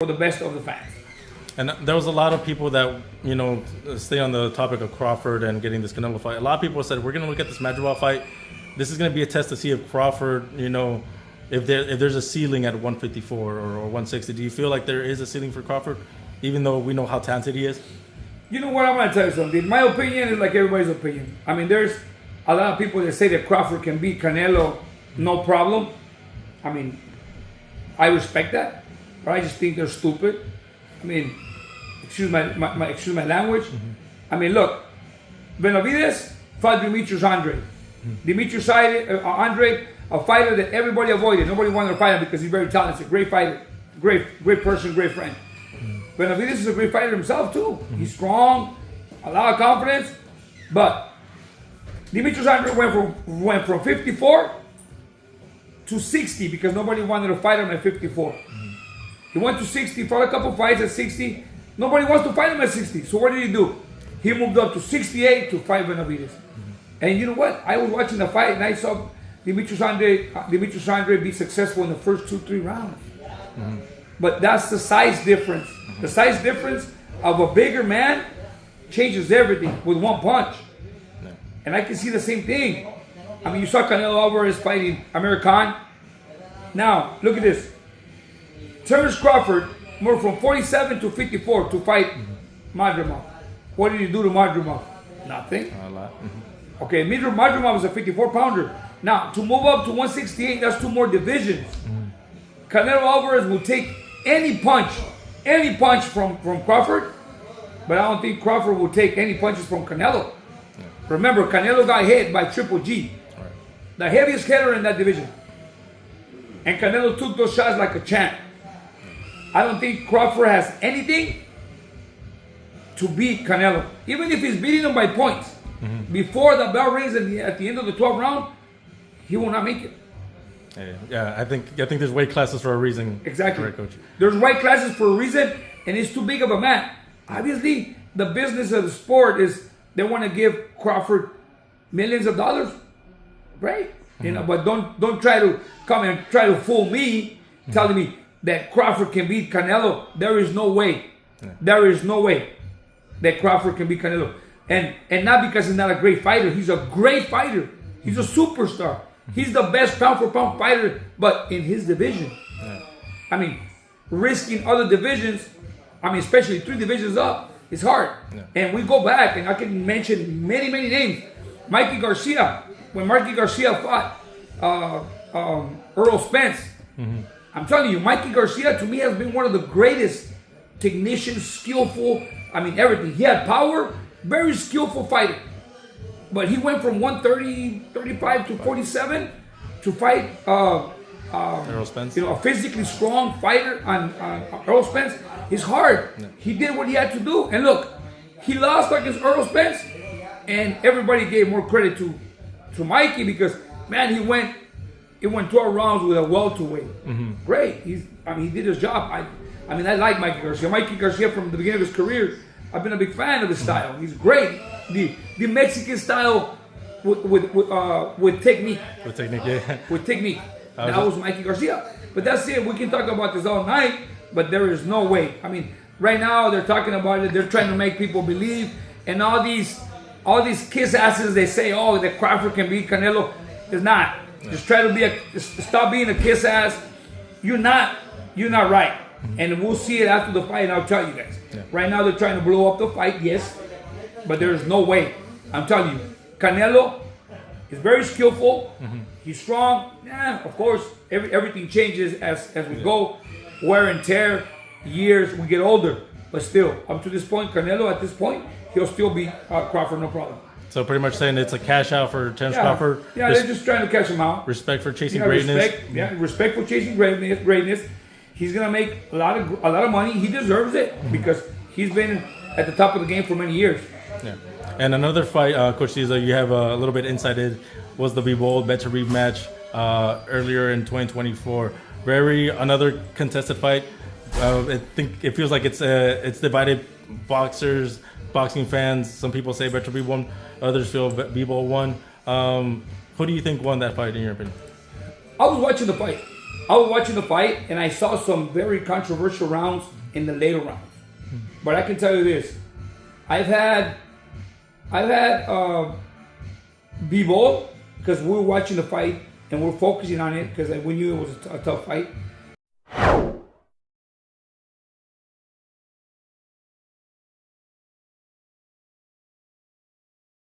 the best of the fans. And there was a lot of people that, stay on the topic of Crawford and getting this Canelo fight. A lot of people said, we're going to look at this Madrigal fight. This is going to be a test to see if Crawford, if there's a ceiling at 154 or 160. Do you feel like there is a ceiling for Crawford, even though we know how talented he is? You know what? I'm going to tell you something. My opinion is like everybody's opinion. I mean, there's a lot of people that say that Crawford can beat Canelo, no problem. I mean, I respect that, but I just think they're stupid. I mean, excuse my language. Mm-hmm. I mean, look, Benavidez fought Demetrius Andre. Mm-hmm. Demetrius Andre, a fighter that everybody avoided. Nobody wanted to fight him because he's very talented, great fighter, great person, great friend. Mm-hmm. Benavidez is a great fighter himself too. Mm-hmm. He's strong, a lot of confidence, but Demetrius Andre went from 54 to 60 because nobody wanted to fight him at 54. Mm-hmm. He went to 60, fought a couple fights at 60. Nobody wants to fight him at 60. So what did he do? He moved up to 68 to fight Benavidez. Mm-hmm. And you know what? I was watching the fight and I saw Demetrius Andre be successful in the first 2-3 rounds. Mm-hmm. But that's the size difference. Mm-hmm. The size difference of a bigger man changes everything with one punch. Yeah. And I can see the same thing. I mean, you saw Canelo Alvarez fighting Amir Khan. Now, look at this. Terence Crawford moved from 47 to 54 to fight Madrimov. What did he do to Madrimov? Nothing. A lot. Mm-hmm. Okay, Madrimov is a 54-pounder. Now, to move up to 168, that's 2 more divisions. Mm-hmm. Canelo Alvarez will take any punch from Crawford, but I don't think Crawford will take any punches from Canelo. Yeah. Remember, Canelo got hit by Triple G, right, the heaviest hitter in that division. And Canelo took those shots like a champ. I don't think Crawford has anything to beat Canelo. Even if he's beating him by points, mm-hmm, before the bell rings at the end of the 12th round, he will not make it. Yeah, I think there's weight classes for a reason. Exactly. Right, Coach. There's weight classes for a reason, and he's too big of a man. Obviously, the business of the sport is they want to give Crawford millions of dollars. Great. Mm-hmm. But don't try to come and try to fool me, mm-hmm, telling me that Crawford can beat Canelo. There is no way. Yeah. There is no way that Crawford can beat Canelo. And not because he's not a great fighter. He's a great fighter. He's a superstar. He's the best pound-for-pound fighter, but in his division. Yeah. I mean, risking other divisions, especially 3 divisions up, is hard. Yeah. And we go back, and I can mention many, many names. Mikey Garcia, when Mikey Garcia fought Earl Spence, mm-hmm, I'm telling you, Mikey Garcia, to me, has been one of the greatest technicians, skillful, everything. He had power, very skillful fighter. But he went from 135 to 47 to fight Earl Spence. A physically strong fighter on Earl Spence. It's hard. Yeah. He did what he had to do. And look, he lost against Earl Spence, and everybody gave more credit to Mikey because, man, he went 12 rounds with a welterweight. Mm-hmm. Great. He did his job. I like Mikey Garcia. Mikey Garcia, from the beginning of his career, I've been a big fan of his style. He's great. The Mexican style with technique. With technique, yeah. With technique. That was Mikey Garcia. But that's it. We can talk about this all night, but there is no way. Right now they're talking about it. They're trying to make people believe, and all these kiss asses. They say, "Oh, that Crawford can beat Canelo." It's not. Yeah. Just try to stop being a kiss ass. You're not right. Mm-hmm. And we'll see it after the fight, and I'll tell you guys. Yeah. Right now, they're trying to blow up the fight, yes, but there is no way. I'm telling you, Canelo is very skillful. Mm-hmm. He's strong. Yeah, of course, everything changes as we go. Wear and tear, years, we get older. But still, up to this point, Canelo, at this point, he'll still beat Crawford, no problem. So pretty much saying it's a cash out for Terence Crawford. Yeah, they're just trying to cash him out. Respect for chasing greatness. Respect for chasing greatness. He's gonna make a lot of money. He deserves it, mm-hmm, because he's been at the top of the game for many years. Yeah. And another fight, Coach Diaz, you have a little bit insight in, was the Bivol Beterbiev match earlier in 2024. Another contested fight. I think it feels like it's divided boxing fans. Some people say Beterbiev won, others feel Bivol won. Who do you think won that fight in your opinion? I was watching the fight. I was watching the fight and I saw some very controversial rounds in the later rounds. But I can tell you this: I've had Bivol, because we were watching the fight and we're focusing on it because we knew it was a tough fight.